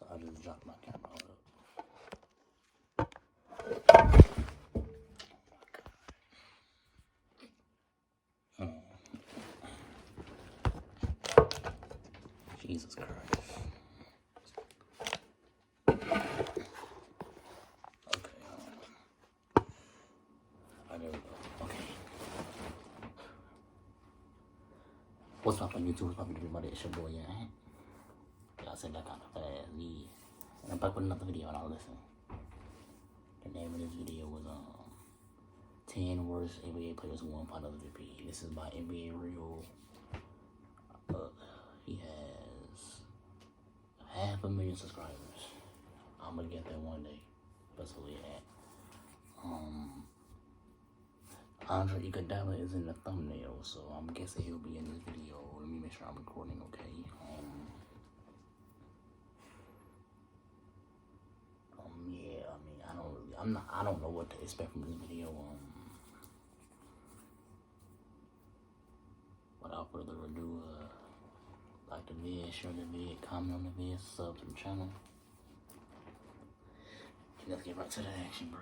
So I just dropped my camera. Hold up. Jesus Christ. Okay, there we go. Okay. What's up on YouTube? What's up everybody? It's your boy, yeah. I said that kind of fast, yeah. And I'm back with another video and I'll listen. The name of this video was 10 worst NBA players who won Finals MVP. This is by NBA Real. He has 500,000 subscribers. I'm gonna get that one day. That's who he had. Andre Iguodala is in the thumbnail, so I'm guessing he'll be in this video. Let me make sure I'm recording okay. Yeah, I don't know what to expect from this video. Without further ado, like the vid, share the vid, comment on the vid, sub to the channel. And let's get right to the action, bro.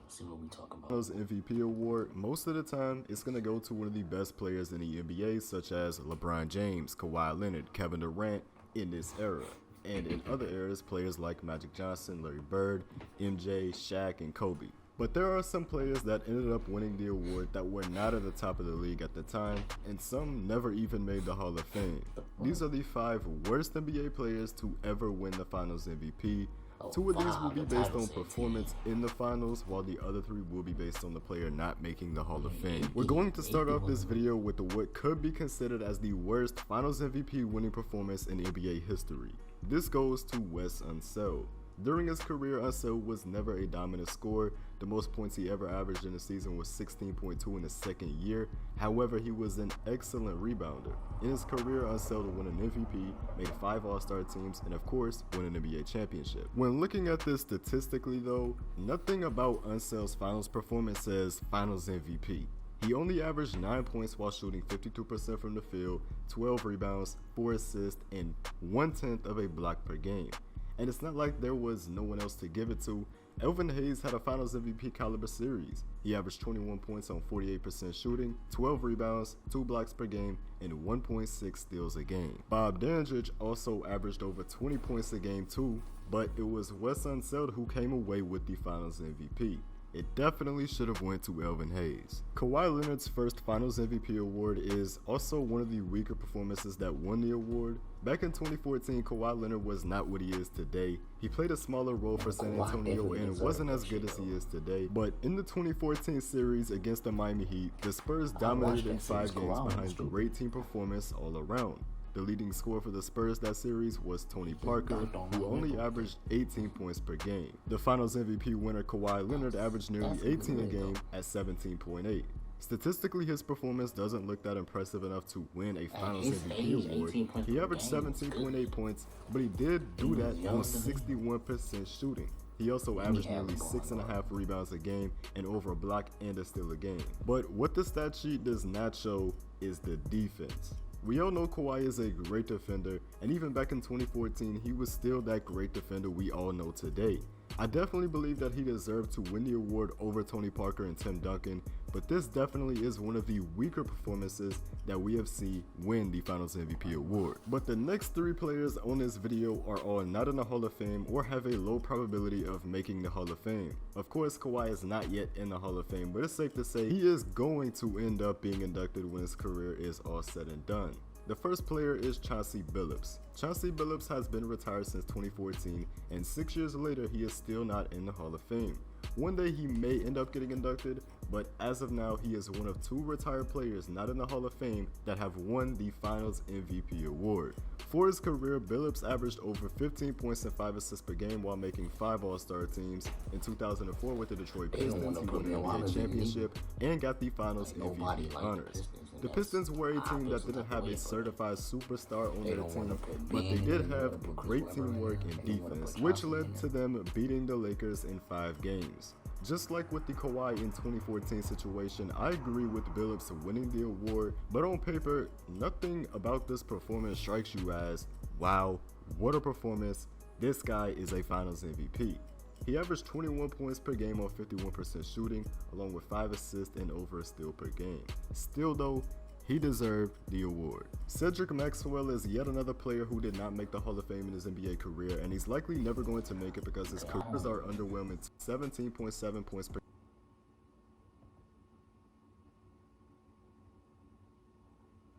See what we talk about. MVP award, most of the time, it's going to go to one of the best players in the NBA, such as LeBron James, Kawhi Leonard, Kevin Durant in this era. And in other eras, players like Magic Johnson, Larry Bird, MJ, Shaq, and Kobe. But there are some players that ended up winning the award that were not at the top of the league at the time, and some never even made the Hall of Fame. These are the 5 worst NBA players to ever win the Finals MVP. 2 of these will be based on performance in the finals, while the other 3 will be based on the player not making the Hall of Fame. We're going to start off this video with what could be considered as the worst Finals MVP winning performance in NBA history. This goes to Wes Unseld. During his career, Unseld was never a dominant scorer. The most points he ever averaged in a season was 16.2 in his second year. However, he was an excellent rebounder. In his career, Unseld won an MVP, made 5 All-Star teams, and of course, won an NBA championship. When looking at this statistically though, nothing about Unseld's finals performance says Finals MVP. He only averaged 9 points while shooting 52% from the field, 12 rebounds, 4 assists, and 1/10 of a block per game. And it's not like there was no one else to give it to. Elvin Hayes had a Finals MVP caliber series. He averaged 21 points on 48% shooting, 12 rebounds, 2 blocks per game, and 1.6 steals a game. Bob Dandridge also averaged over 20 points a game too, but it was Wes Unseld who came away with the Finals MVP. It definitely should have went to Elvin Hayes. Kawhi Leonard's first Finals MVP award is also one of the weaker performances that won the award. Back in 2014, Kawhi Leonard was not what he is today. He played a smaller role for San Antonio and wasn't as good as he is today. But in the 2014 series against the Miami Heat, the Spurs dominated in 5 games behind great team performance all around. The leading scorer for the Spurs that series was Tony Parker, who only averaged 18 points per game. The Finals MVP winner Kawhi Leonard averaged nearly 18 a game at 17.8. Statistically, his performance doesn't look that impressive enough to win a Finals MVP award. He averaged 17.8 points, but he did do that on 61% shooting. He also averaged nearly 6.5 rebounds a game and over a block and a steal a game. But what the stat sheet does not show is the defense. We all know Kawhi is a great defender, and even back in 2014, he was still that great defender we all know today. I definitely believe that he deserved to win the award over Tony Parker and Tim Duncan, but this definitely is one of the weaker performances that we have seen win the Finals MVP award. But the next 3 players on this video are all not in the Hall of Fame or have a low probability of making the Hall of Fame. Of course, Kawhi is not yet in the Hall of Fame, but it's safe to say he is going to end up being inducted when his career is all said and done. The first player is Chauncey Billups. Chauncey Billups has been retired since 2014, and 6 years later he is still not in the Hall of Fame. One day he may end up getting inducted, but as of now he is one of 2 retired players not in the Hall of Fame that have won the Finals MVP award. For his career, Billups averaged over 15 points and 5 assists per game while making 5 All-Star teams. In 2004 with the Detroit Pistons, he won the NBA championship and got the Finals MVP honors. The Pistons were a team that didn't have a certified superstar on their team, but they did have great teamwork and defense, which led to them beating the Lakers in 5 games. Just like with the Kawhi in 2014 situation, I agree with Billups winning the award, but on paper, nothing about this performance strikes you as, wow, what a performance, This guy is a Finals MVP. He averaged 21 points per game on 51% shooting, along with 5 assists and over a steal per game. Still though, he deserved the award. Cedric Maxwell is yet another player who did not make the Hall of Fame in his NBA career, and he's likely never going to make it because his careers are underwhelming. 17.7 points per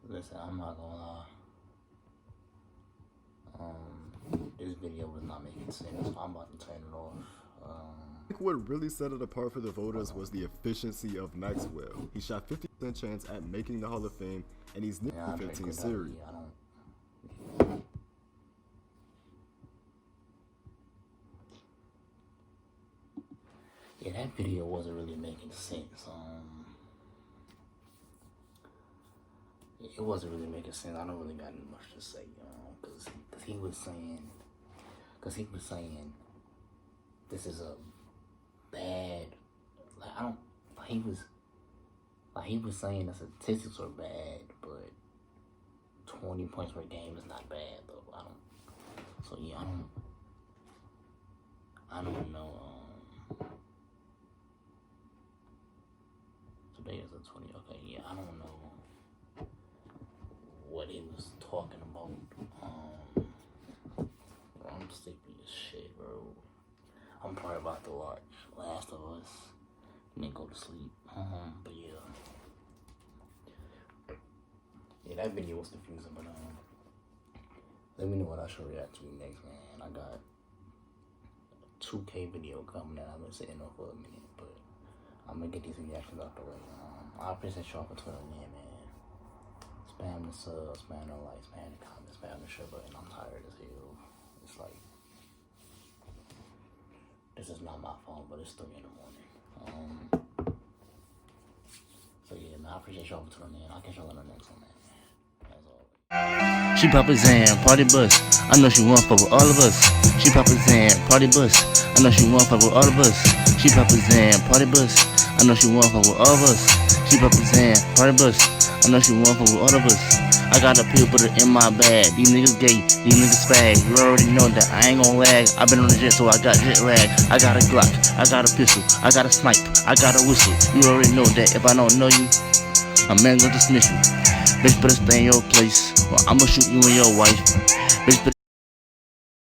Listen, I'm not gonna lie. This video was not making sense. I'm about to turn it off. I think what really set it apart for the voters was the efficiency of Maxwell. He shot 50% chance at making the Hall of Fame, and he's nicked 15 series. Yeah, that video wasn't really making sense. It wasn't really making sense. I don't really got much to say, because he was saying, this is a bad, he was saying the statistics are bad, but 20 points per game is not bad though. I don't know. Today is the 20. Okay, yeah, I don't know what he was talking about. I'm sleepy as shit, bro. I'm probably about to watch Last of Us and then go to sleep. But yeah, that video was confusing. But let me know what I should react to next, man. I got a 2K video coming that I've been sitting on for a minute, but I'm gonna get these reactions out the way. I appreciate y'all for tuning in, man. Spam the subs, spam the likes, spam the comments, spam the share button. I'm tired as hell. It's like, this is not my phone, but it's 3 in the morning. So yeah, man, I appreciate y'all for tuning in. I'll catch y'all on the next one, man. As always. She pop a Zan, party bus. I know she want fuck with all of us. She pop a Zan, party bus. I know she want fuck with all of us. She pop a Zan, party bus. I know she want fuck with all of us. She pop a Zan, party bus. I know she want fuck with all of us. I got a pill, put it in my bag. These niggas gay, these niggas fag. You already know that I ain't gon' lag. I been on the jet, so I got jet lag. I got a Glock, I got a pistol, I got a snipe, I got a whistle. You already know that if I don't know you, a man gon' dismiss you. Bitch, better stay in your place, or I'ma shoot you and your wife. Bitch, better